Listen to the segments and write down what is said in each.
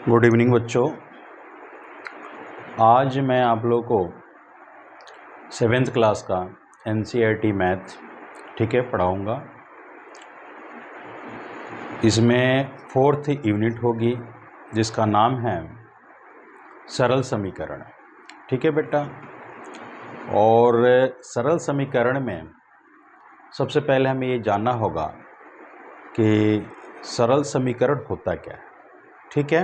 Good evening बच्चों। आज मैं आप लोगों को सेवेंथ क्लास का एनसीईआरटी मैथ पढ़ाऊँगा। इसमें फोर्थ यूनिट होगी जिसका नाम है सरल समीकरण। ठीक है बेटा। और सरल समीकरण में सबसे पहले हमें ये जानना होगा कि सरल समीकरण होता क्या है। ठीक है,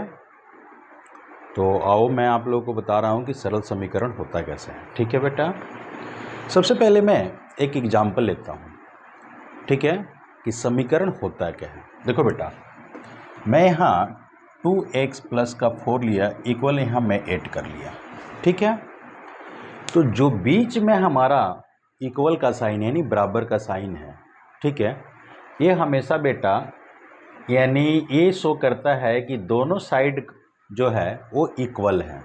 तो आओ मैं आप लोगों को बता रहा हूँ कि सरल समीकरण होता कैसे है। ठीक है बेटा। सबसे पहले मैं एक एग्जाम्पल लेता हूँ, ठीक है, कि समीकरण होता क्या है। देखो बेटा, मैं यहाँ 2x प्लस का 4 लिया, इक्वल यहाँ मैं 8 कर लिया। ठीक है, तो जो बीच में हमारा इक्वल का साइन यानी बराबर का साइन है, ठीक है, ये हमेशा बेटा यानी ये शो करता है कि दोनों साइड जो है वो इक्वल है।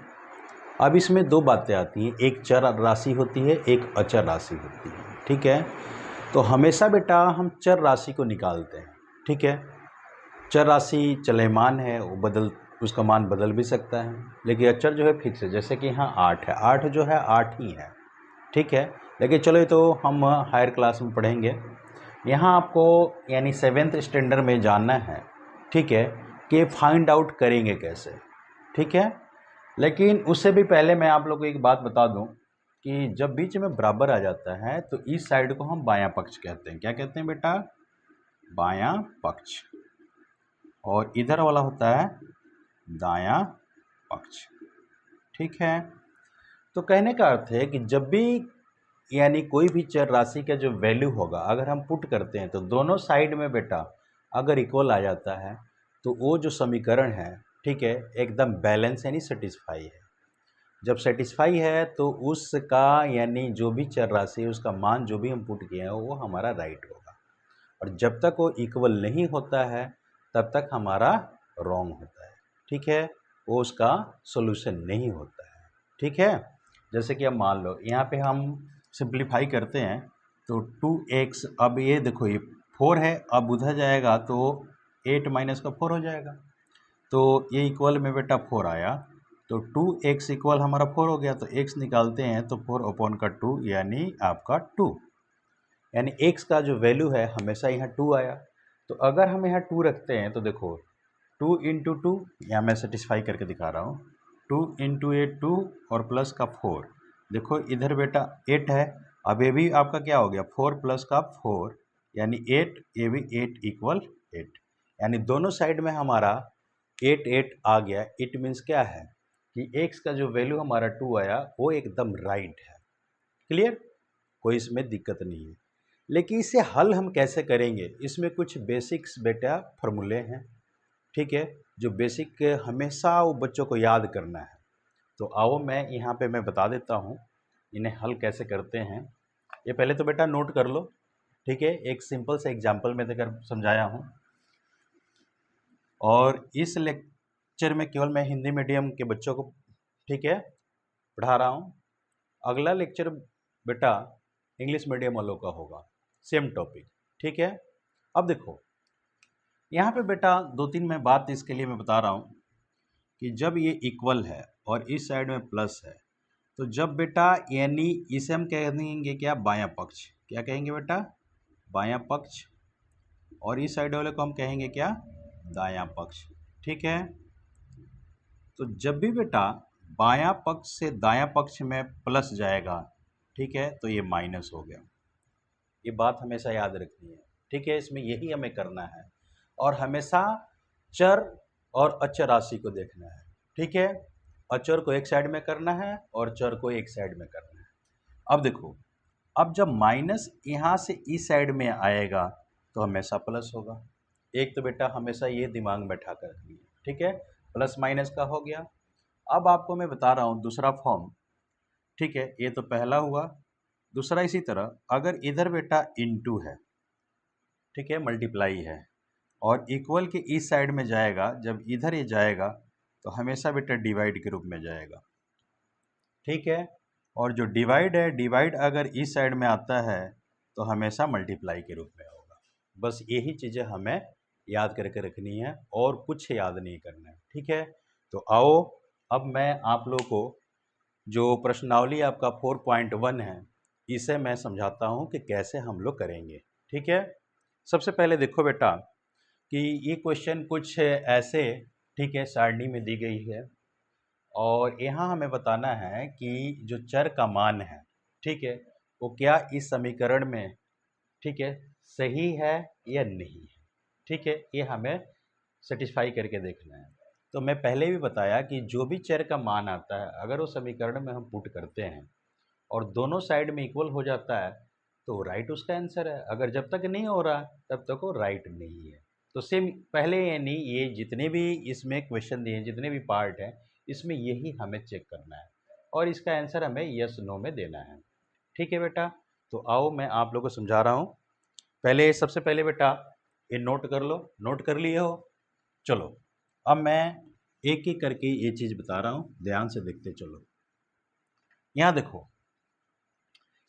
अब इसमें दो बातें आती हैं, एक चर राशि होती है, एक अचर राशि होती है। ठीक है, तो हमेशा बेटा हम चर राशि को निकालते हैं। ठीक है, चर राशि चलयमान है, वो उसका मान बदल भी सकता है, लेकिन अचर जो है फिक्स है। जैसे कि यहाँ 8 है, 8 जो है 8 ही है। ठीक है, लेकिन चलो ये तो हम हायर क्लास में पढ़ेंगे। यहाँ आपको यानी सेवेंथ स्टैंडर्ड में जानना है, ठीक है, कि फाइंड आउट करेंगे कैसे। ठीक है, लेकिन उससे भी पहले मैं आप लोगों को एक बात बता दूं कि जब बीच में बराबर आ जाता है तो इस साइड को हम बायां पक्ष कहते हैं। क्या कहते हैं बेटा? बायां पक्ष। और इधर वाला होता है दायां पक्ष। ठीक है, तो कहने का अर्थ है कि जब भी यानी कोई भी चर राशि का जो वैल्यू होगा अगर हम पुट करते हैं तो दोनों साइड में बेटा अगर इक्वल आ जाता है तो वो जो समीकरण है, ठीक है, एकदम बैलेंस यानी सेटिस्फाई है। जब सेटिस्फाई है तो उसका यानी जो भी चर राशि है उसका मान जो भी हम पुट किए हैं वो हमारा राइट होगा। और जब तक वो इक्वल नहीं होता है तब तक हमारा रॉन्ग होता है। ठीक है, वो उसका सोल्यूशन नहीं होता है। ठीक है, जैसे कि अब मान लो यहाँ पे हम सिंप्लीफाई करते हैं तो 2x, अब ये देखो ये 4 है, अब उधर जाएगा तो 8 माइनस का 4 हो जाएगा, तो ये इक्वल में बेटा 4 आया, तो 2x इक्वल हमारा 4 हो गया, तो x निकालते हैं तो 4 अपॉन का 2 यानी आपका 2, यानी x का जो वैल्यू है हमेशा यहाँ 2 आया। तो अगर हम यहाँ 2 रखते हैं तो देखो 2 इंटू 2, यहाँ मैं सेटिस्फाई करके दिखा रहा हूँ, 2 इंटू 8 2 और प्लस का 4, देखो इधर बेटा 8 है, अब ये भी आपका क्या हो गया 4 प्लस का 4 यानी 8, ये भी 8 इक्वल 8, यानी दोनों साइड में हमारा 8 8 आ गया। इट मीन्स क्या है कि x का जो वैल्यू हमारा 2 आया वो एकदम राइट है। क्लियर, कोई इसमें दिक्कत नहीं है। लेकिन इसे हल हम कैसे करेंगे, इसमें कुछ बेसिक्स बेटा फॉर्मूले हैं, ठीक है, जो बेसिक हमेशा वो बच्चों को याद करना है। तो आओ मैं यहाँ पे मैं बता देता हूँ इन्हें हल कैसे करते हैं। ये पहले तो बेटा नोट कर लो, ठीक है, एक सिंपल से एग्जाम्पल में देकर समझाया हूँ, और इस लेक्चर में केवल मैं हिंदी मीडियम के बच्चों को, ठीक है, पढ़ा रहा हूँ। अगला लेक्चर बेटा इंग्लिश मीडियम वालों का होगा, सेम टॉपिक। ठीक है, अब देखो यहाँ पे बेटा दो तीन मैं बात इसके लिए मैं बता रहा हूँ कि जब ये इक्वल है और इस साइड में प्लस है, तो जब बेटा यानी इसे हम कहेंगे क्या, बायां पक्ष। क्या कहेंगे बेटा? बायां पक्ष। और इस साइड वाले को हम कहेंगे क्या, दायां पक्ष। ठीक है, तो जब भी बेटा बायां पक्ष से दायां पक्ष में प्लस जाएगा, ठीक है, तो ये माइनस हो गया। ये बात हमेशा याद रखनी है। ठीक है, इसमें यही हमें करना है, और हमेशा चर और अचर राशि को देखना है। ठीक है, अचर को एक साइड में करना है और चर को एक साइड में करना है। अब देखो, अब जब माइनस यहाँ से इस साइड में आएगा तो हमेशा प्लस होगा। एक तो बेटा हमेशा ये दिमाग में बैठा कर रखिए। ठीक है, प्लस माइनस का हो गया। अब आपको मैं बता रहा हूँ दूसरा फॉर्म। ठीक है, ये तो पहला हुआ। दूसरा इसी तरह अगर इधर बेटा इनटू है, ठीक है, मल्टीप्लाई है, और इक्वल के इस साइड में जाएगा, जब इधर ये जाएगा तो हमेशा बेटा डिवाइड के रूप में जाएगा। ठीक है, और जो डिवाइड है, डिवाइड अगर इस साइड में आता है तो हमेशा मल्टीप्लाई के रूप में होगा। बस यही चीज़ें हमें याद करके रखनी है और कुछ याद नहीं करना है। ठीक है, तो आओ अब मैं आप लोगों को जो प्रश्नावली आपका 4.1 है इसे मैं समझाता हूँ कि कैसे हम लोग करेंगे। ठीक है, सबसे पहले देखो बेटा कि ये क्वेश्चन कुछ ऐसे, ठीक है, सारणी में दी गई है और यहाँ हमें बताना है कि जो चर का मान है, ठीक है, वो क्या इस समीकरण में, ठीक है, सही है या नहीं है। ठीक है, ये हमें सेटिस्फाई करके देखना है। तो मैं पहले भी बताया कि जो भी चर का मान आता है अगर वो समीकरण में हम पुट करते हैं और दोनों साइड में इक्वल हो जाता है तो राइट उसका आंसर है। अगर जब तक नहीं हो रहा तब तक वो राइट नहीं है। तो सेम पहले यानी ये जितने भी इसमें क्वेश्चन दिए हैं, जितने भी पार्ट हैं, इसमें यही हमें चेक करना है और इसका आंसर हमें यस नो में देना है। ठीक है बेटा, तो आओ मैं आप लोगों को समझा रहा हूँ। पहले सबसे पहले बेटा ये नोट कर लो, नोट कर लिए हो। चलो अब मैं एक एक करके ये चीज़ बता रहा हूँ, ध्यान से देखते चलो। यहाँ देखो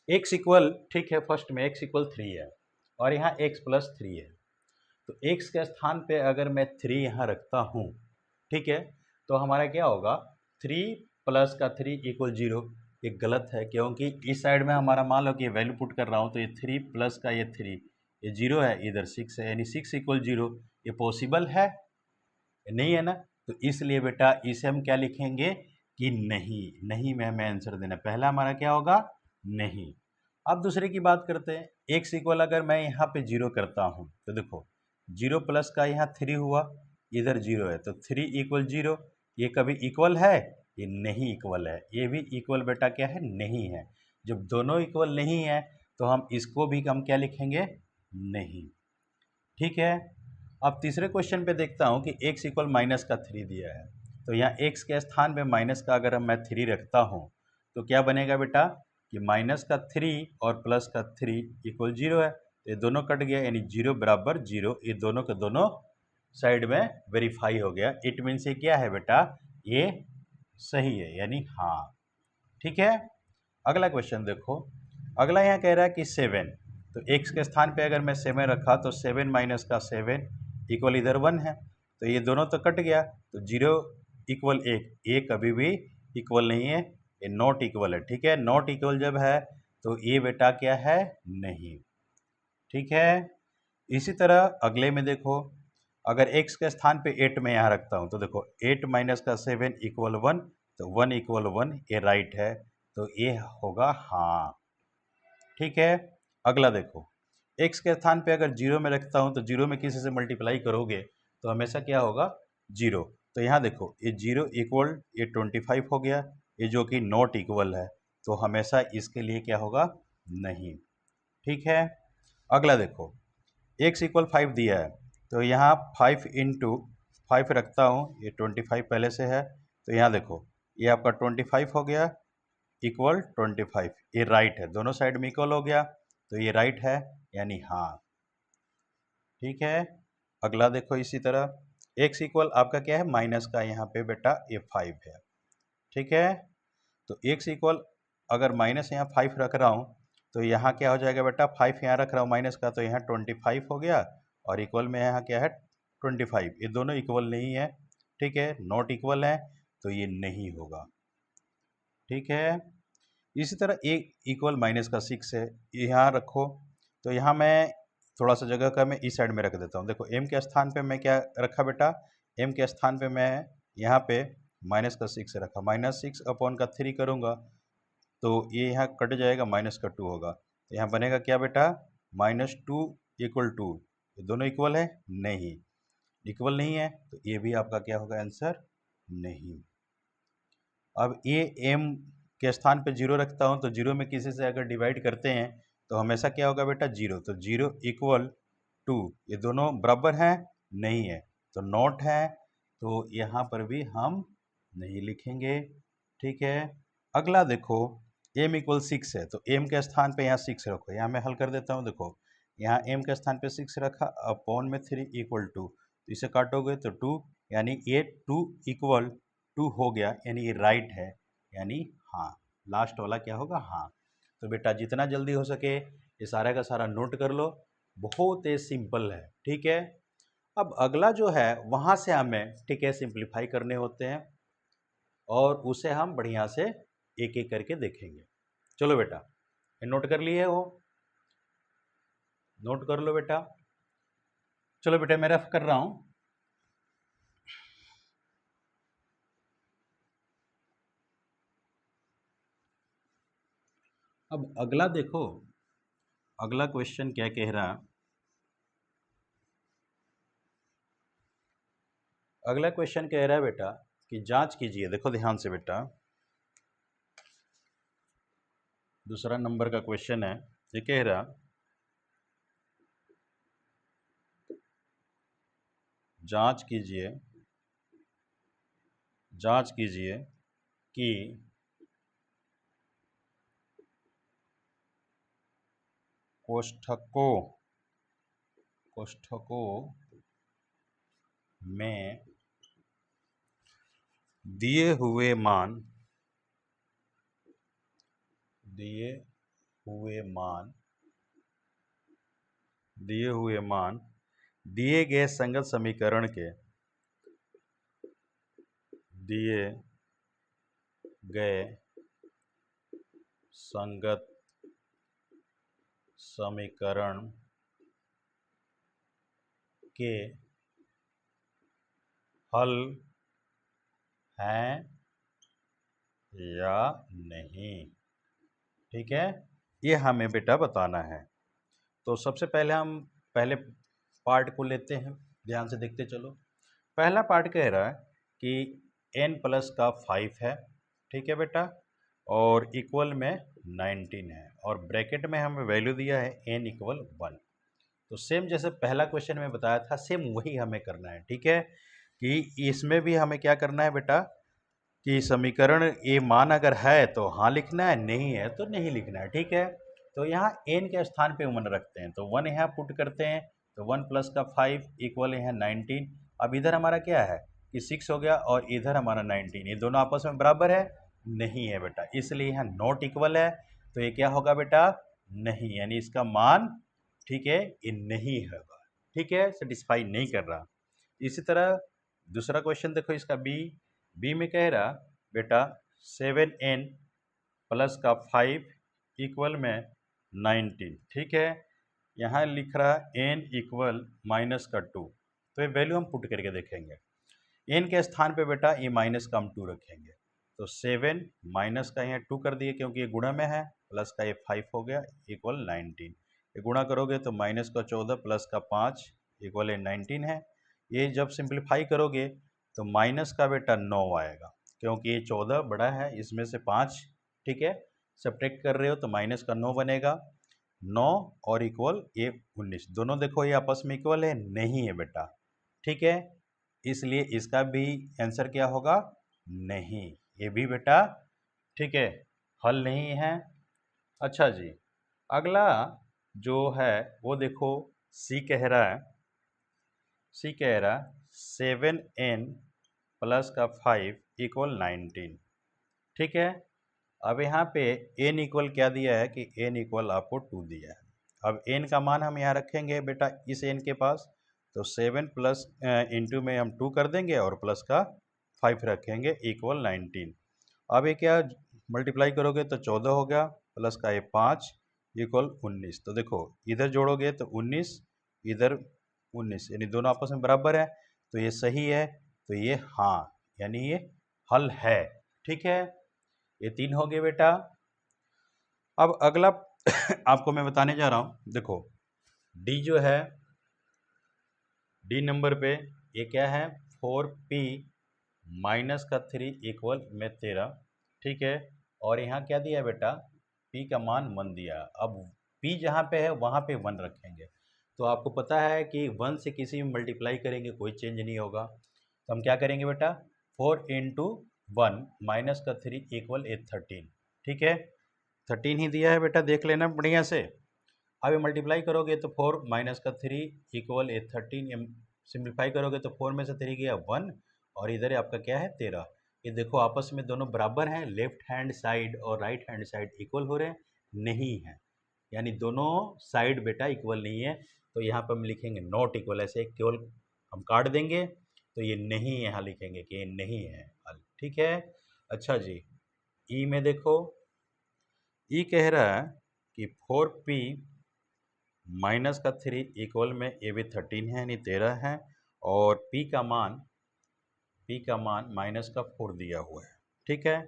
एक्स इक्वल, ठीक है, फर्स्ट में एक्स इक्वल 3 है और यहाँ एक्स प्लस 3 है। तो एक्स के स्थान पे अगर मैं 3 यहाँ रखता हूँ, ठीक है, तो हमारा क्या होगा 3 प्लस का 3 इक्वल 0। ये गलत है क्योंकि इस साइड में हमारा मान लो कि वैल्यू पुट कर रहा हूँ तो ये 3 प्लस का ये 3 ये 0 है, इधर 6 है, यानी 6 इक्वल 0। ये पॉसिबल है नहीं है ना। तो इसलिए बेटा इसे हम क्या लिखेंगे कि नहीं, नहीं में हमें आंसर देना। पहला हमारा क्या होगा नहीं। अब दूसरे की बात करते हैं। एक्स इक्वल अगर मैं यहाँ पे 0 करता हूँ तो देखो 0 प्लस का यहाँ 3 हुआ, इधर 0 है, तो 3 इक्वल 0। ये कभी इक्वल है? ये नहीं इक्वल है। ये भी इक्वल बेटा क्या है? नहीं है। जब दोनों इक्वल नहीं है तो हम इसको भी हम क्या लिखेंगे? नहीं। ठीक है, अब तीसरे क्वेश्चन पे देखता हूँ कि एक्स इक्वल माइनस का 3 दिया है। तो यहाँ एक्स के स्थान पे माइनस का अगर मैं 3 रखता हूँ तो क्या बनेगा बेटा कि माइनस का 3 और प्लस का 3 इक्वल 0 है। तो ये दोनों कट गया, यानी 0 बराबर 0, ये दोनों के दोनों साइड में वेरीफाई हो गया। इट मीन्स ये क्या है बेटा? ये सही है, यानी हाँ। ठीक है, अगला क्वेश्चन देखो। अगला यहाँ कह रहा है कि 7, तो एक्स के स्थान पे अगर मैं 7 रखा तो 7 माइनस का 7 इक्वल इधर 1 है। तो ये दोनों तो कट गया, तो 0 इक्वल 1, ये कभी भी इक्वल नहीं है, ये नॉट इक्वल है। ठीक है, नॉट इक्वल जब है तो ये बेटा क्या है? नहीं। ठीक है, इसी तरह अगले में देखो, अगर x के स्थान पे 8 में यहाँ रखता हूँ तो देखो 8 माइनस का 7 इक्वल 1, तो 1 इक्वल 1, ये राइट है, तो ये होगा हाँ। ठीक है, अगला देखो, x के स्थान पे अगर 0 में रखता हूँ तो 0 में किसी से मल्टीप्लाई करोगे तो हमेशा क्या होगा? 0। तो यहाँ देखो ये 0 इक्वल ये 25 हो गया, ये जो कि नॉट इक्वल है, तो हमेशा इसके लिए क्या होगा? नहीं। ठीक है, अगला देखो, एक्स इक्वल 5 दिया है, तो यहाँ 5 इंटू 5 रखता हूँ, ये 25 पहले से है, तो यहाँ देखो ये आपका 25 हो गया इक्वल 25, ये राइट है, दोनों साइड में इक्वल हो गया, तो ये राइट है, यानी हाँ। ठीक है, अगला देखो इसी तरह एक्स इक्वल आपका क्या है? माइनस का यहाँ पे बेटा ये 5 है। ठीक है, तो एक्स इक्वल अगर माइनस यहाँ 5 रख रहा हूँ तो यहाँ क्या हो जाएगा बेटा? 5 यहाँ रख रहा हूँ माइनस का, तो यहाँ 25 हो गया और इक्वल में यहाँ क्या है? 25। ये दोनों इक्वल नहीं है, ठीक है, नॉट इक्वल है, तो ये नहीं होगा। ठीक है, इसी तरह एक इक्वल माइनस का 6 है, यहाँ रखो, तो यहाँ मैं थोड़ा सा जगह का मैं इस साइड में रख देता हूँ। देखो m के स्थान पे मैं क्या रखा बेटा? m के स्थान पे मैं यहाँ पे माइनस का 6 रखा, -6 अपॉन का 3 करूँगा तो ये यहाँ कट जाएगा, माइनस का 2 होगा, तो यहाँ बनेगा क्या बेटा? -2 इक्वल 2। ये दोनों इक्वल है? नहीं, इक्वल नहीं है, तो ये भी आपका क्या होगा? आंसर नहीं। अब ये m के स्थान पे 0 रखता हूँ तो 0 में किसी से अगर डिवाइड करते हैं तो हमेशा क्या होगा बेटा? 0। तो 0 इक्वल 2, ये दोनों बराबर हैं? नहीं है, तो नॉट है, तो यहाँ पर भी हम नहीं लिखेंगे। ठीक है, अगला देखो, m इक्वल 6 है, तो m के स्थान पे यहाँ 6 रखो, यहाँ मैं हल कर देता हूँ। देखो यहाँ m के स्थान पे 6 रखा, अपॉन में 3 इक्वल 2, तो इसे काटोगे तो 2, यानी ये 2 इक्वल 2 हो गया, यानी ये राइट है, यानी हाँ। लास्ट वाला क्या होगा? हाँ। तो बेटा जितना जल्दी हो सके ये सारा का सारा नोट कर लो, बहुत ही सिंपल है। ठीक है, अब अगला जो है वहाँ से हमें ठीक है सिंप्लीफाई करने होते हैं और उसे हम बढ़िया से एक एक करके देखेंगे। चलो बेटा, ये नोट कर लिए हो? नोट कर लो बेटा। चलो बेटा, मैं रफ कर रहा हूँ। अब अगला देखो, अगला क्वेश्चन क्या कह रहा। अगला क्वेश्चन कह रहा है बेटा कि जांच कीजिए। देखो ध्यान से बेटा, दूसरा नंबर का क्वेश्चन है। ये कह रहा जांच कीजिए, जांच कीजिए कि कोष्ठकों में दिए हुए मान दिए गए संगत समीकरण के दिए गए संगत समीकरण के हल हैं या नहीं। ठीक है, ये हमें बेटा बताना है। तो सबसे पहले हम पहले पार्ट को लेते हैं, ध्यान से देखते चलो। पहला पार्ट कह रहा है कि n प्लस का 5 है, ठीक है बेटा, और इक्वल में 19 है, और ब्रैकेट में हमें वैल्यू दिया है n इक्वल 1। तो सेम जैसे पहला क्वेश्चन में बताया था, सेम वही हमें करना है। ठीक है, कि इसमें भी हमें क्या करना है बेटा कि समीकरण ये मान अगर है तो हाँ लिखना है, नहीं है तो नहीं लिखना है। ठीक है, तो यहाँ n के स्थान पे 1 रखते हैं, तो 1 यहाँ पुट करते हैं, तो 1 प्लस का 5 इक्वल यहाँ 19। अब इधर हमारा क्या है कि 6 हो गया, और इधर हमारा 19, ये दोनों आपस में बराबर है? नहीं है बेटा, इसलिए यहाँ नॉट इक्वल है। तो ये क्या होगा बेटा? नहीं, यानी इसका मान ठीक है ये नहीं होगा। ठीक है, सेटिस्फाई नहीं कर रहा। इसी तरह दूसरा क्वेश्चन देखो, इसका बी में कह रहा बेटा 7n प्लस का 5 इक्वल में 19। ठीक है, यहाँ लिख रहा n इक्वल माइनस का 2, तो ये वैल्यू हम पुट करके देखेंगे। n के स्थान पे बेटा ये माइनस का हम 2 रखेंगे, तो 7 माइनस का यहाँ 2 कर दिए क्योंकि ये गुणा में है, प्लस का ये 5 हो गया इक्वल 19। ये गुणा करोगे तो माइनस का 14 प्लस का 5 इक्वल 19 है। ये जब सिंप्लीफाई करोगे तो माइनस का बेटा 9 आएगा, क्योंकि ये 14 बड़ा है, इसमें से 5 ठीक है सब्ट्रैक्ट कर रहे हो तो माइनस का 9 बनेगा। 9 और इक्वल ये 19, दोनों देखो ये आपस में इक्वल है? नहीं है बेटा। ठीक है, इसलिए इसका भी आंसर क्या होगा? नहीं, ये भी बेटा ठीक है हल नहीं है। अच्छा जी, अगला जो है वो देखो, सी कह रहा 7n प्लस का 5 इक्वल 19। ठीक है, अब यहाँ पे n इक्वल क्या दिया है कि n इक्वल आपको 2 दिया है। अब n का मान हम यहाँ रखेंगे बेटा इस n के पास, तो 7 प्लस इंटू में हम 2 कर देंगे और प्लस का 5 रखेंगे इक्वल 19। अब ये क्या मल्टीप्लाई करोगे तो 14 हो गया, प्लस का ये 5 इक्वल 19। तो देखो इधर जोड़ोगे तो 19, इधर 19, यानी दोनों आपस में बराबर है, तो ये सही है। तो ये हाँ, यानी ये हल है। ठीक है, ये 3 हो गए बेटा। अब अगला आपको मैं बताने जा रहा हूँ, देखो डी जो है, डी नंबर पे ये क्या है 4p माइनस का 3 इक्वल में 13। ठीक है, और यहाँ क्या दिया है बेटा? p का मान 1 दिया। अब p जहाँ पे है वहाँ पे 1 रखेंगे, तो आपको पता है कि 1 से किसी में मल्टीप्लाई करेंगे कोई चेंज नहीं होगा, तो हम क्या करेंगे बेटा 4 इंटू 1 माइनस का 3 इक्वल 13। ठीक है, 13 ही दिया है बेटा, देख लेना बढ़िया से। अब ये मल्टीप्लाई करोगे तो 4 माइनस का 3 इक्वल 13, सिंप्लीफाई करोगे तो 4 में से 3 गया 1, और इधर आपका क्या है 13। ये देखो आपस में दोनों बराबर हैं, लेफ्ट हैंड साइड और राइट हैंड साइड इक्वल हो रहे हैं? नहीं है, यानी दोनों साइड बेटा इक्वल नहीं है, तो यहाँ पर हम लिखेंगे नॉट इक्वल, ऐसे केवल हम काट देंगे तो ये नहीं यहाँ लिखेंगे कि ये नहीं है हल, ठीक है। अच्छा जी, ई में देखो, ई कह रहा है कि 4p माइनस का 3 इक्वल में ए भी 13 है यानी 13 है, और p का मान माइनस का 4 दिया हुआ है, ठीक है।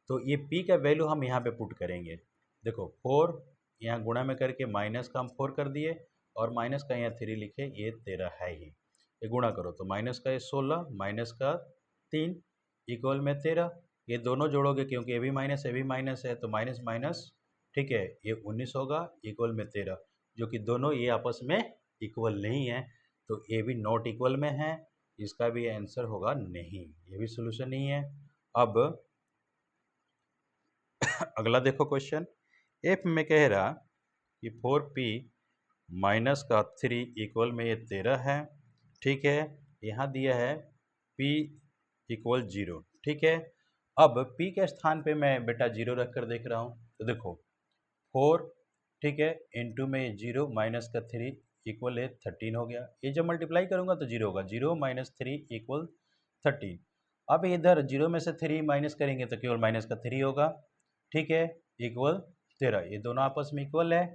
तो ये p का वैल्यू हम यहाँ पे पुट करेंगे। देखो 4 यहाँ गुणा में करके माइनस का हम 4 कर दिए, और माइनस का यहाँ 3 लिखे, ये 13 है ही। ये गुणा करो तो माइनस का ये 16 माइनस का 3 इक्वल में 13, ये दोनों जोड़ोगे क्योंकि ये भी माइनस है तो माइनस माइनस, ठीक है, ये 19 होगा इक्वल में 13, जो कि दोनों ये आपस में इक्वल नहीं है, तो ये भी नॉट इक्वल में है, इसका भी आंसर होगा नहीं, ये भी सोल्यूशन नहीं है। अब अगला देखो क्वेश्चन, एफ में कह रहा कि 4p माइनस का 3 इक्वल में ये 13 है, ठीक है। यहाँ दिया है p इक्वल 0, ठीक है। अब p के स्थान पे मैं बेटा 0 रख कर देख रहा हूँ, तो देखो 4, ठीक है, इंटू में 0 माइनस का 3 इक्वल है 13 हो गया। ये जब मल्टीप्लाई करूँगा तो 0 होगा, 0 माइनस 3 इक्वल 13। अब इधर 0 में से 3 माइनस करेंगे तो केवल माइनस का 3 होगा, ठीक है, इक्वल 13। ये दोनों आपस में इक्वल है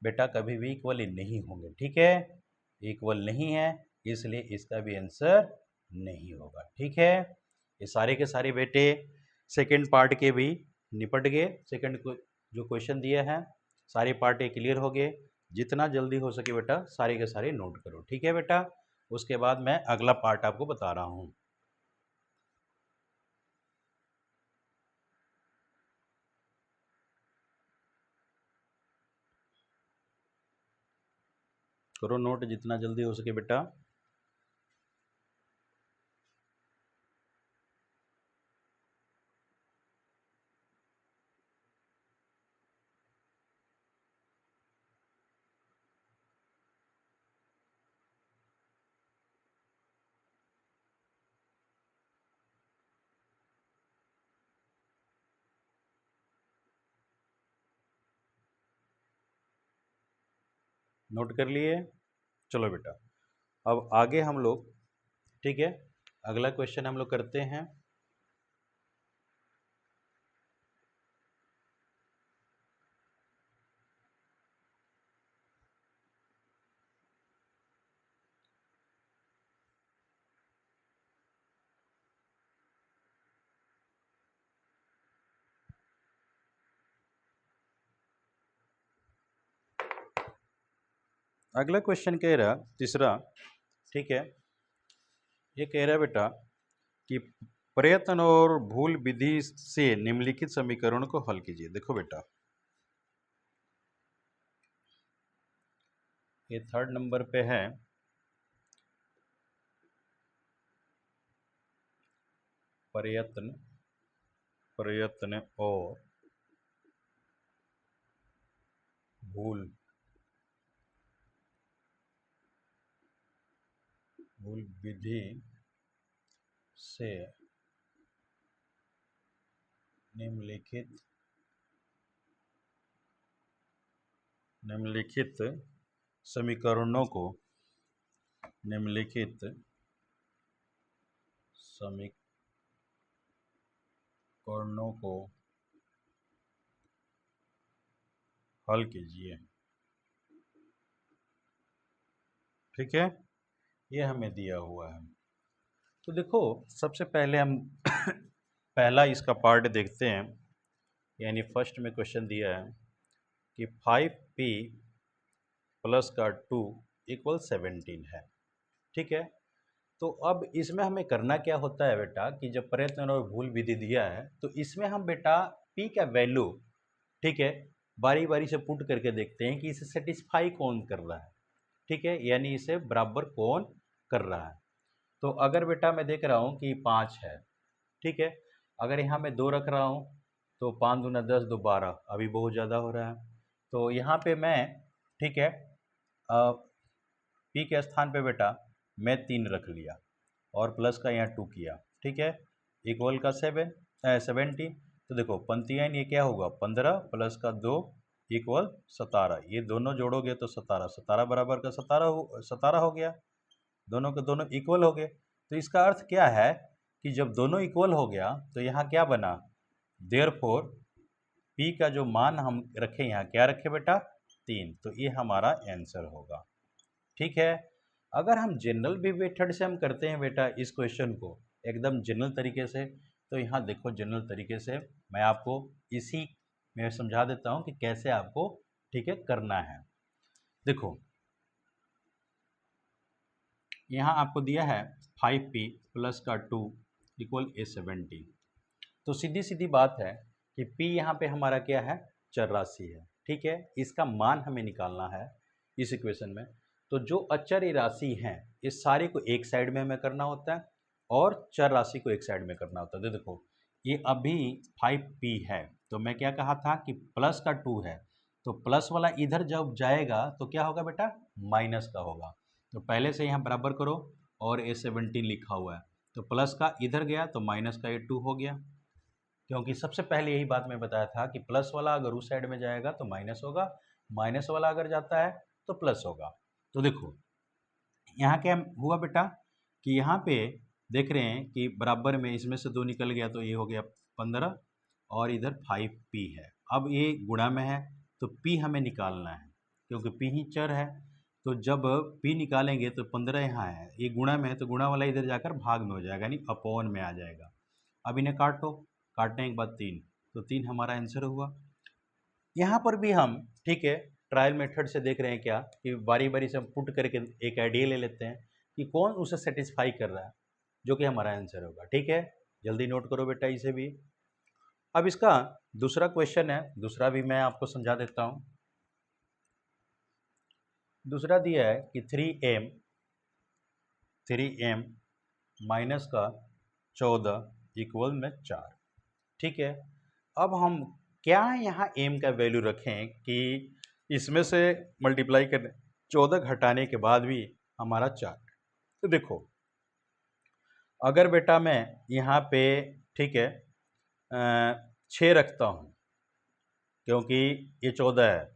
बेटा, कभी भी इक्वल नहीं होंगे, ठीक है, इक्वल नहीं है, इसलिए इसका भी आंसर नहीं होगा, ठीक है। ये सारे के सारे बेटे सेकेंड पार्ट के भी निपट गए। सेकेंड जो क्वेश्चन दिए हैं सारे पार्ट ये क्लियर हो गए। जितना जल्दी हो सके बेटा सारे के सारे नोट करो, ठीक है बेटा। उसके बाद मैं अगला पार्ट आपको बता रहा हूँ। करो नोट जितना जल्दी हो सके बेटा। नोट कर लिए? चलो बेटा, अब आगे हम लोग, ठीक है, अगला क्वेश्चन हम लोग करते हैं। अगला क्वेश्चन कह रहा तीसरा, ठीक है, ये कह रहा है बेटा कि प्रयत्न और भूल विधि से निम्नलिखित समीकरण को हल कीजिए। देखो बेटा, ये 3rd नंबर पे है, प्रयत्न और भूल विधि से निम्नलिखित समीकरणों को हल कीजिए, ठीक है, ये हमें दिया हुआ है। तो देखो सबसे पहले हम पहला इसका पार्ट देखते हैं, यानी फर्स्ट में क्वेश्चन दिया है कि 5p प्लस का 2 इक्वल 17 है, ठीक है। तो अब इसमें हमें करना क्या होता है बेटा कि जब प्रयत्न और भूल विधि दिया है तो इसमें हम बेटा p का वैल्यू, ठीक है, बारी बारी से पुट करके देखते हैं कि इसे सेटिस्फाई कौन कर रहा है, ठीक है, यानी इसे बराबर कौन कर रहा है। तो अगर बेटा मैं देख रहा हूँ कि 5 है, ठीक है, अगर यहाँ मैं 2 रख रहा हूँ तो 5 दूना 10, 2 12, अभी बहुत ज़्यादा हो रहा है, तो यहाँ पे मैं, ठीक है, पी के स्थान पे बेटा मैं 3 रख लिया और प्लस का यहाँ 2 किया, ठीक है, इक्वल का 70। तो देखो पंक्तियाँ ये क्या होगा, 15 प्लस का 2 इक्वल 17, ये दोनों जोड़ोगे तो 17 बराबर का 17 हो गया। दोनों के दोनों इक्वल हो गए। तो इसका अर्थ क्या है कि जब दोनों इक्वल हो गया तो यहाँ क्या बना, देयरफॉर पी का जो मान हम रखे यहाँ क्या रखे बेटा, 3। तो ये हमारा आंसर होगा। ठीक है। अगर हम जनरल भी मेथड से हम करते हैं बेटा इस क्वेश्चन को एकदम जनरल तरीके से, तो यहाँ देखो जनरल तरीके से मैं आपको इसी में समझा देता हूँ कि कैसे आपको ठीक है करना है। देखो यहाँ आपको दिया है 5p प्लस का 2 इक्वल a70। तो सीधी सीधी बात है कि p यहाँ पे हमारा क्या है, चर राशि है। ठीक है, इसका मान हमें निकालना है इस इक्वेशन में। तो जो अचर राशि हैं इस सारे को एक साइड में हमें करना होता है और चर राशि को एक साइड में करना होता है। तो देखो ये अभी 5p है, तो मैं क्या कहा था कि प्लस का 2 है, तो प्लस वाला इधर जब जाएगा तो क्या होगा बेटा, माइनस का होगा। तो पहले से यहाँ बराबर करो और a17 लिखा हुआ है, तो प्लस का इधर गया तो माइनस का ये 2 हो गया, क्योंकि सबसे पहले यही बात मैं बताया था कि प्लस वाला अगर उस साइड में जाएगा तो माइनस होगा, माइनस वाला अगर जाता है तो प्लस होगा। तो देखो यहाँ क्या हुआ बेटा कि यहाँ पे देख रहे हैं कि बराबर में इसमें से 2 निकल गया तो ये हो गया 15 और इधर 5p है। अब ये गुणा में है तो p हमें निकालना है क्योंकि p ही चर है। तो जब p निकालेंगे तो 15 यहाँ है, ये गुणा में है तो गुणा वाला इधर जाकर भाग में हो जाएगा, यानी अपॉन में आ जाएगा। अब इन्हें काटो, काटने के बाद 3, तो 3 हमारा आंसर हुआ। यहाँ पर भी हम ठीक है ट्रायल मेथड से देख रहे हैं क्या कि बारी बारी से हम पुट करके एक आइडिया ले लेते हैं कि कौन उसे सेटिस्फाई कर रहा है, जो कि हमारा आंसर होगा। ठीक है, जल्दी नोट करो बेटा इसे भी। अब इसका दूसरा क्वेश्चन है, दूसरा भी मैं आपको समझा देता हूँ। दूसरा दिया है कि 3m माइनस का 14 इक्वल में 4। ठीक है, अब हम क्या यहाँ m का वैल्यू रखें कि इसमें से मल्टीप्लाई करने 14 घटाने के बाद भी हमारा 4। तो देखो अगर बेटा मैं यहाँ पे ठीक है 6 रखता हूँ, क्योंकि ये 14 है,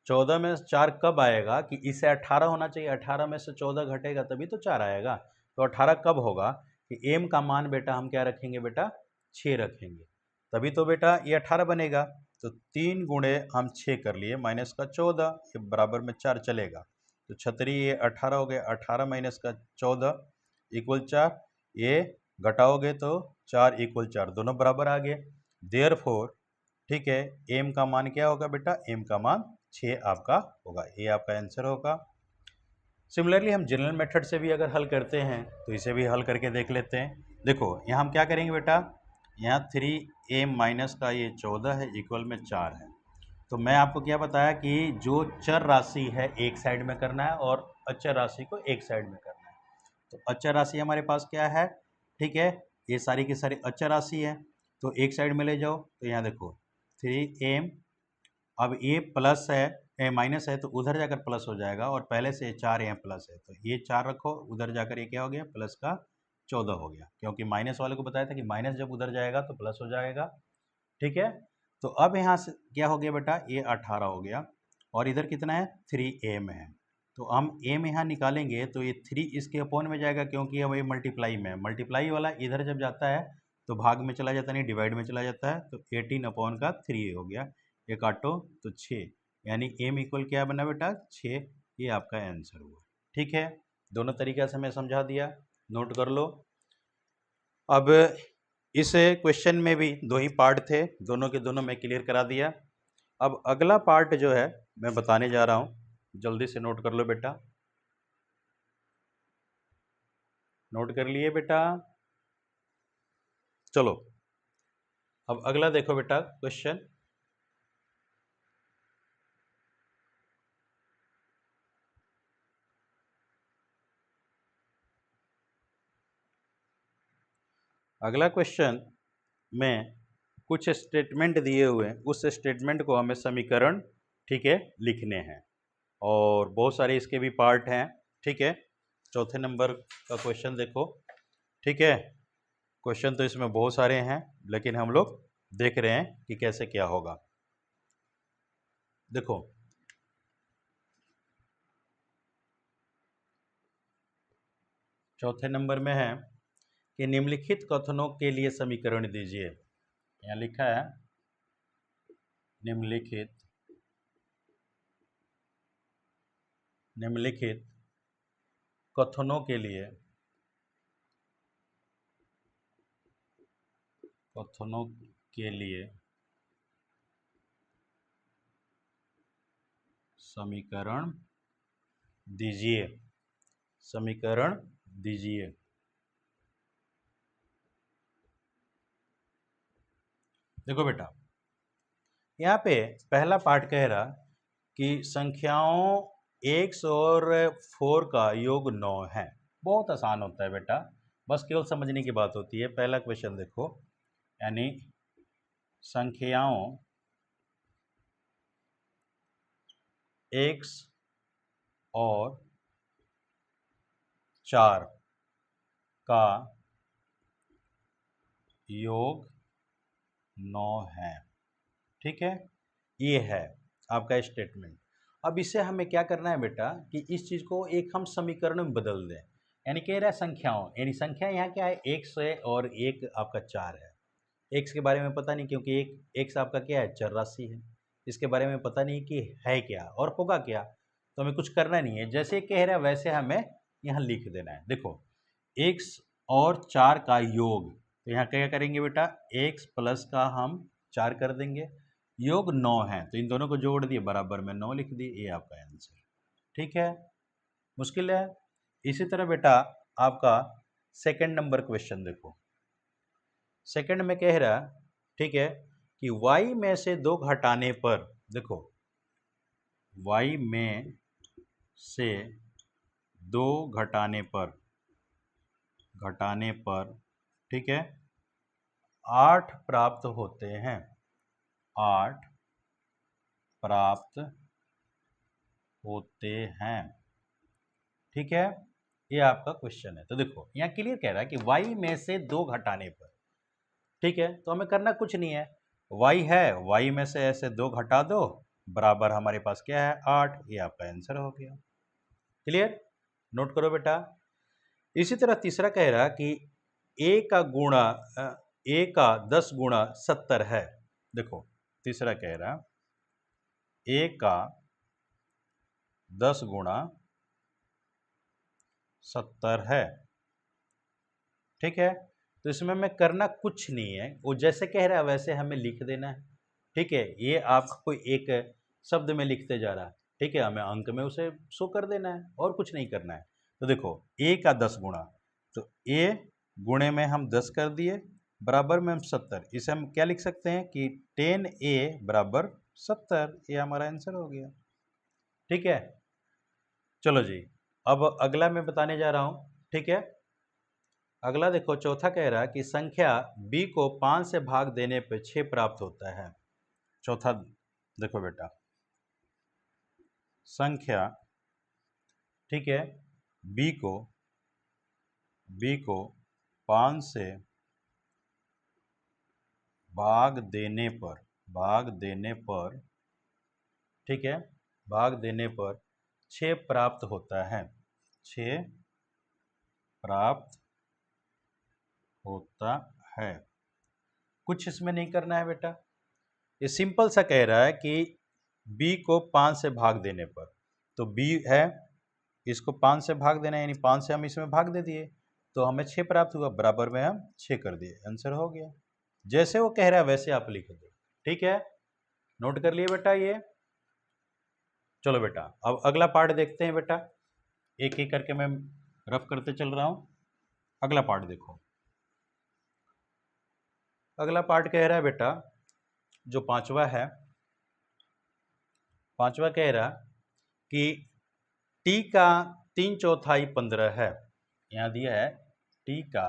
14 में 4 कब आएगा कि इसे 18 होना चाहिए, 18 में से 14 घटेगा तभी तो 4 आएगा। तो 18 कब होगा कि m का मान बेटा हम क्या रखेंगे बेटा, 6 रखेंगे, तभी तो बेटा ये 18 बनेगा। तो 3 गुणे हम 6 कर लिए माइनस का 14, ये बराबर में 4 चलेगा, तो छतरी ये 18 हो गया, 18 माइनस का 14 इक्वल 4, ये घटाओगे तो 4 इक्वल 4, दोनों बराबर आ गए। देयरफॉर ठीक है m का मान क्या होगा बेटा, m का मान 6 आपका होगा, ये आपका आंसर होगा। सिमिलरली हम जनरल मेथड से भी अगर हल करते हैं तो इसे भी हल करके देख लेते हैं। देखो यहाँ हम क्या करेंगे बेटा, यहाँ 3m माइनस का ये 14 है इक्वल में 4 है। तो मैं आपको क्या बताया कि जो चर राशि है एक साइड में करना है और अचर राशि को एक साइड में करना है। तो अचर राशि हमारे पास क्या है, ठीक है, ये सारी की सारी अचर राशि है, तो एक साइड में ले जाओ। तो यहाँ देखो 3m, अब ये प्लस है माइनस है तो उधर जाकर प्लस हो जाएगा, और पहले से 4 यहाँ प्लस है तो ये 4 रखो, उधर जाकर ये क्या हो गया, प्लस का 14 हो गया, क्योंकि माइनस वाले को बताया था कि माइनस जब उधर जाएगा तो प्लस हो जाएगा। ठीक है, तो अब यहाँ से क्या हो गया बेटा, ये 18 हो गया, और इधर कितना है 3m है, तो हम m यहाँ निकालेंगे तो ये 3 इसके अपॉन में जाएगा, क्योंकि अब ये मल्टीप्लाई में है, मल्टीप्लाई वाला इधर जब जाता है तो भाग में चला जाता है, नहीं डिवाइड में चला जाता है, तो 18 अपॉन का 3 हो गया, ये काटो तो 6, यानी m इक्वल क्या बना बेटा 6, ये आपका आंसर हुआ। ठीक है, दोनों तरीक़े से मैं समझा दिया, नोट कर लो। अब इस क्वेश्चन में भी 2 ही पार्ट थे, दोनों के दोनों मैं क्लियर करा दिया। अब अगला पार्ट जो है मैं बताने जा रहा हूँ, जल्दी से नोट कर लो बेटा, नोट कर लिए बेटा। चलो अब अगला देखो बेटा क्वेश्चन। अगला क्वेश्चन में कुछ स्टेटमेंट दिए हुए हैं, उस स्टेटमेंट को हमें समीकरण ठीक है लिखने हैं, और बहुत सारे इसके भी पार्ट हैं। ठीक है, चौथे नंबर का क्वेश्चन देखो। ठीक है, क्वेश्चन तो इसमें बहुत सारे हैं, लेकिन हम लोग देख रहे हैं कि कैसे क्या होगा। देखो चौथे नंबर में है कि निम्नलिखित कथनों के लिए समीकरण दीजिए। यहाँ लिखा है निम्नलिखित कथनों के लिए समीकरण दीजिए। देखो बेटा, यहाँ पे पहला पार्ट कह रहा कि संख्याओं x और 4 का योग 9 है। बहुत आसान होता है बेटा, बस केवल समझने की बात होती है। पहला क्वेश्चन देखो, यानी संख्याओं x और 4 का योग 9 है। ठीक है, ये है आपका स्टेटमेंट। अब इसे हमें क्या करना है बेटा कि इस चीज़ को एक हम समीकरण में बदल दें। यानी कह रहा है संख्याओं, यानी संख्या यहाँ क्या है, x है और एक आपका 4 है। x के बारे में पता नहीं, क्योंकि एक x आपका क्या है, चर राशि है। इसके बारे में पता नहीं कि है क्या और होगा क्या, तो हमें कुछ करना नहीं है। जैसे कह रहा है वैसे हमें यहाँ लिख देना है। देखो, x और 4 का योग, तो यहाँ क्या करेंगे बेटा, x प्लस का हम 4 कर देंगे, योग 9 है तो इन दोनों को जोड़ दिए, बराबर में 9 लिख दिए। ये आपका आंसर। ठीक है, मुश्किल है। इसी तरह बेटा आपका सेकंड नंबर क्वेश्चन देखो। सेकंड में कह रहा, ठीक है, कि y में से 2 घटाने पर, देखो y में से 2 घटाने पर ठीक है 8 प्राप्त होते हैं। 8 प्राप्त होते हैं। ठीक है, ये आपका क्वेश्चन है। तो देखो यहाँ क्लियर कह रहा है कि y में से 2 घटाने पर, ठीक है, तो हमें करना कुछ नहीं है। y है, y में से ऐसे 2 घटा दो, बराबर हमारे पास क्या है, 8। ये आपका आंसर हो गया। क्लियर, नोट करो बेटा। इसी तरह तीसरा कह रहा कि a का गुणा a का 10 गुणा 70 है। देखो तीसरा कह रहा a का 10 गुणा 70 है। ठीक है, तो इसमें हमें करना कुछ नहीं है, वो जैसे कह रहा है वैसे हमें लिख देना है। ठीक है, ये आपको कोई एक शब्द में लिखते जा रहा है। ठीक है, हमें अंक में उसे शो कर देना है और कुछ नहीं करना है। तो देखो a का 10 गुणा, तो a गुणे में हम 10 कर दिए, बराबर में हम 70। इसे हम क्या लिख सकते हैं कि 10a बराबर 70। ये हमारा आंसर हो गया। ठीक है, चलो जी, अब अगला मैं बताने जा रहा हूँ। ठीक है, अगला देखो, चौथा कह रहा है कि संख्या b को 5 से भाग देने पर 6 प्राप्त होता है। चौथा देखो बेटा, संख्या, ठीक है, b को 5 से भाग देने पर ठीक है, भाग देने पर 6 प्राप्त होता है। 6 प्राप्त होता है। कुछ इसमें नहीं करना है बेटा, ये सिंपल सा कह रहा है कि b को 5 से भाग देने पर, तो b है, इसको 5 से भाग देना है, यानी 5 से हम इसमें भाग दे दिए तो हमें 6 प्राप्त हुआ, बराबर में हम 6 कर दिए, आंसर हो गया। जैसे वो कह रहा है वैसे आप लिख दो। ठीक है, नोट कर लिए बेटा ये। चलो बेटा, अब अगला पार्ट देखते हैं बेटा, एक एक करके मैं रफ करते चल रहा हूं। अगला पार्ट देखो, अगला पार्ट कह रहा है बेटा, जो पांचवा है, पांचवा कह रहा कि t का 3/4 15 है। यहाँ दिया है t का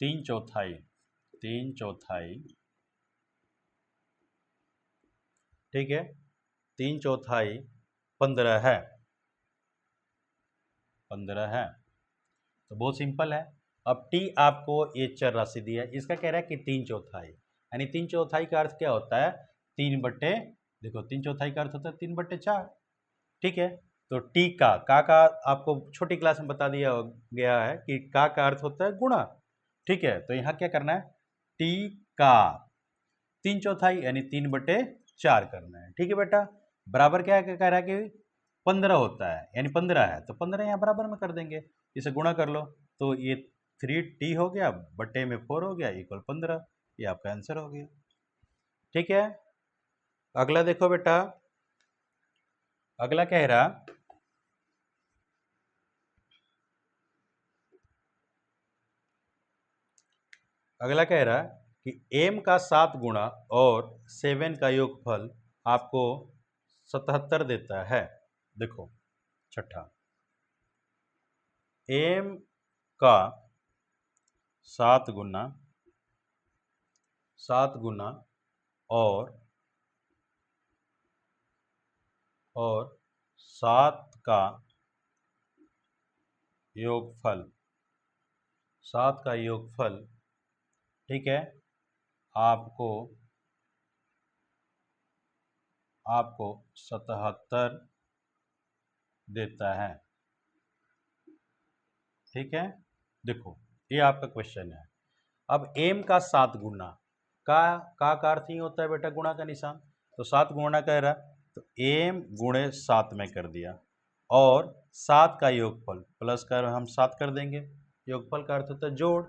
3/4 ठीक है, 3/4 15 है। 15 है, तो बहुत सिंपल है। अब t आपको ये चर राशि दिया है, इसका कह रहा है कि 3/4, यानी 3/4 का अर्थ क्या होता है, 3/, देखो 3/4 का अर्थ होता है 3/4। ठीक है, तो टी का आपको छोटी क्लास में बता दिया गया है कि का अर्थ होता है गुणा। ठीक है, तो यहाँ क्या करना है, टी का 3/4 यानी 3/4 करना है। ठीक है बेटा, बराबर क्या कह रहा है कि 15 होता है, यानी 15 है, तो 15 यहाँ बराबर में कर देंगे, इसे गुणा कर लो, तो ये 3t हो गया बटे में 4 हो गया इक्वल 15। ये आपका आंसर हो गया। ठीक है, अगला देखो बेटा, अगला कह रहा कि m का 7 गुणा और 7 का योगफल आपको 77 देता है। देखो छठा, m का 7 गुना और 7 का योगफल, ठीक है, आपको 77 देता है। ठीक है, देखो ये आपका क्वेश्चन है। अब m का 7 गुना का अर्थ ही होता है बेटा गुणा का निशान, तो 7 गुणा कह रहा, तो m गुणे 7 में कर दिया, और 7 का योगफल प्लस कर हम 7 कर देंगे, योगफल का अर्थ होता है जोड़,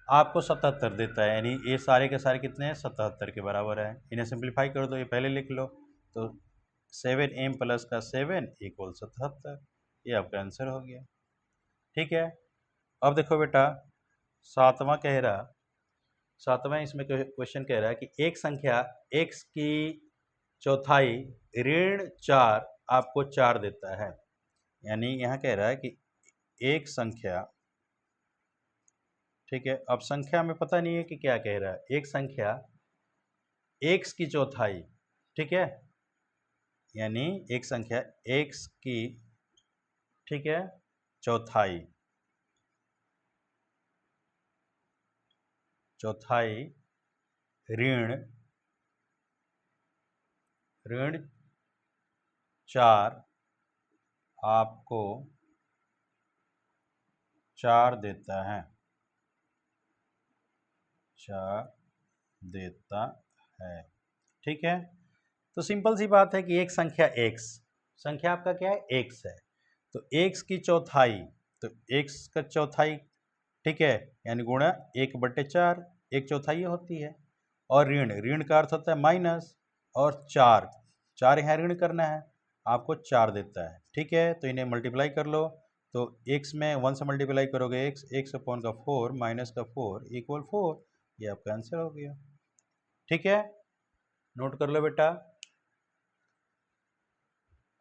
आपको 77 देता है, यानी ये सारे के सारे कितने हैं, 77 के बराबर है। इन्हें सिंप्लीफाई कर दो, ये पहले लिख लो, तो 7m प्लस का 7 इक्वल 77, ये आपका आंसर हो गया। ठीक है, अब देखो बेटा सातवां इसमें क्वेश्चन कह रहा है कि एक संख्या x की चौथाई ऋण 4 आपको 4 देता है। यानी यहाँ कह रहा है कि एक संख्या, ठीक है, अब संख्या में पता नहीं है कि क्या कह रहा है, एक संख्या x की चौथाई, ठीक है, यानी एक संख्या x की, ठीक है, चौथाई ऋण 4 आपको 4 देता है, 4 देता है। ठीक है, तो सिंपल सी बात है कि एक संख्या x, संख्या आपका क्या है, x है, तो x की चौथाई, तो x का चौथाई, ठीक है, यानी गुणा 1/4, एक चौथाई होती है, और ऋण का अर्थ होता है माइनस, और 4 यहाँ ऋण करना है, आपको 4 देता है। ठीक है, तो इन्हें मल्टीप्लाई कर लो, तो x में 1 से मल्टीप्लाई करोगे x अपॉन का 4 माइनस का 4 इक्वल 4, ये आपका आंसर हो गया। ठीक है, नोट कर लो बेटा।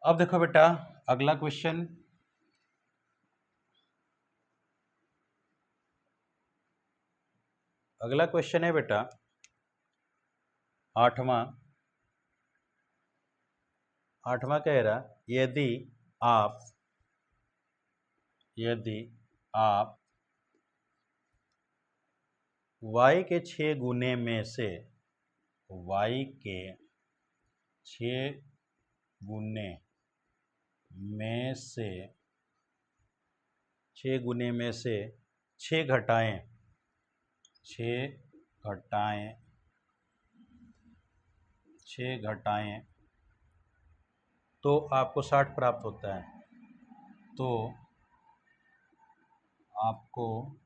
अब देखो बेटा अगला क्वेश्चन, है बेटा आठवां कह रहा, यदि आप y के 6 गुने में से, y के 6 गुने में से 6 घटाएं, 6 घटाएं तो आपको 60 प्राप्त होता है, तो आपको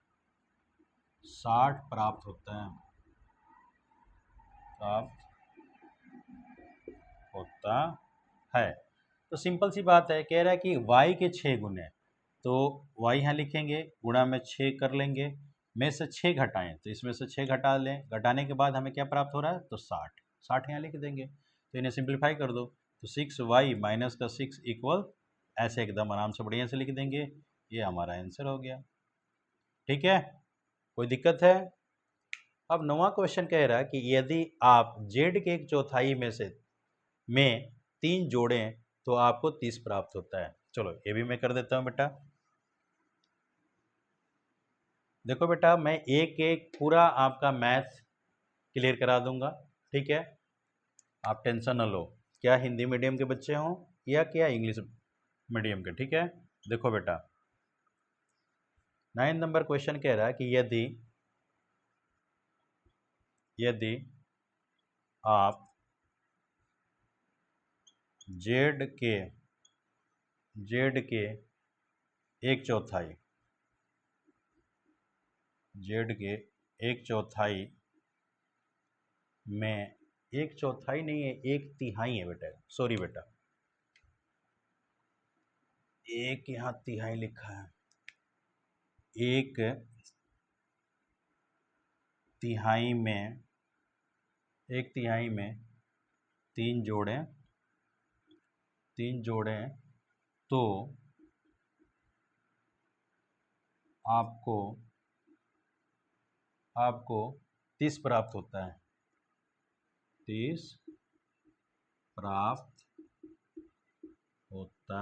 60 प्राप्त होता है। तो सिंपल सी बात है, कह रहा है कि y के 6 गुने, तो y यहाँ लिखेंगे, गुणा में 6 कर लेंगे, में से 6 घटाएं, तो इसमें से 6 घटा लें, घटाने के बाद हमें क्या प्राप्त हो रहा है, तो 60 यहाँ लिख देंगे, तो इन्हें सिंप्लीफाई कर दो, तो 6y माइनस का 6 इक्वल, ऐसे एकदम आराम से बढ़िया से लिख देंगे, ये हमारा आंसर हो गया। ठीक है, कोई दिक्कत है? अब 9वां क्वेश्चन कह रहा है कि यदि आप z के 1/4 में 3 जोड़ें तो आपको 30 प्राप्त होता है। चलो ये भी मैं कर देता हूँ बेटा। देखो बेटा मैं एक एक पूरा आपका मैथ क्लियर करा दूंगा, ठीक है, आप टेंशन न लो, क्या हिंदी मीडियम के बच्चे हों या क्या इंग्लिश मीडियम के, ठीक है। देखो बेटा 9 नंबर क्वेश्चन कह रहा है कि यदि आप जेड के एक चौथाई में, एक चौथाई नहीं है, एक तिहाई है बेटा, सॉरी बेटा, एक यहाँ तिहाई लिखा है, एक तिहाई में तीन जोड़ें तो आपको 30 प्राप्त होता है, 30 प्राप्त होता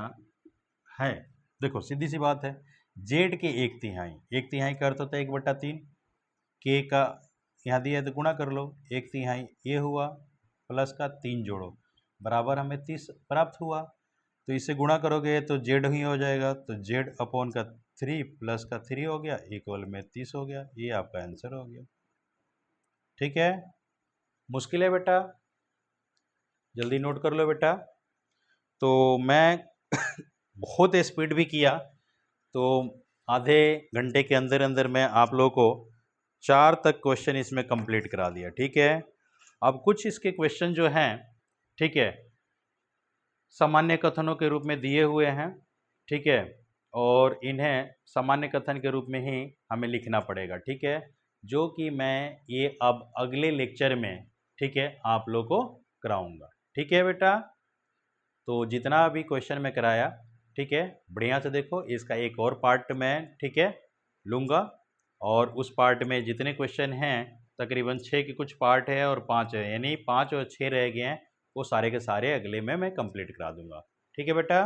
है। देखो सीधी सी बात है, जेड के एक तिहाई का अर्थ होता है 1/3, के का यहाँ दिया है तो गुणा कर लो, एक तिहाई ये हुआ, प्लस का 3 जोड़ो, बराबर हमें 30 प्राप्त हुआ। तो इससे गुणा करोगे तो जेड ही हो जाएगा, तो जेड अपॉन का 3 प्लस का 3 हो गया, इक्वल में 30 हो गया। ये आपका आंसर हो गया, ठीक है। मुश्किल है बेटा, जल्दी नोट कर लो बेटा। तो मैं बहुत स्पीड भी किया, तो आधे घंटे के अंदर अंदर मैं आप लोगों को 4 तक क्वेश्चन इसमें कंप्लीट करा दिया, ठीक है। अब कुछ इसके क्वेश्चन जो हैं, ठीक है, सामान्य कथनों के रूप में दिए हुए हैं, ठीक है, और इन्हें सामान्य कथन के रूप में ही हमें लिखना पड़ेगा, ठीक है, जो कि मैं ये अब अगले लेक्चर में, ठीक है, आप लोग को कराऊंगा, ठीक है बेटा। तो जितना भी क्वेश्चन मैं कराया, ठीक है, बढ़िया से देखो, इसका एक और पार्ट मैं, ठीक है, लूँगा, और उस पार्ट में जितने क्वेश्चन हैं तकरीबन 6 के कुछ पार्ट है और 5 है, यानी 5 और 6 रह गए हैं, वो सारे के सारे अगले में मैं कंप्लीट करा दूंगा, ठीक है बेटा।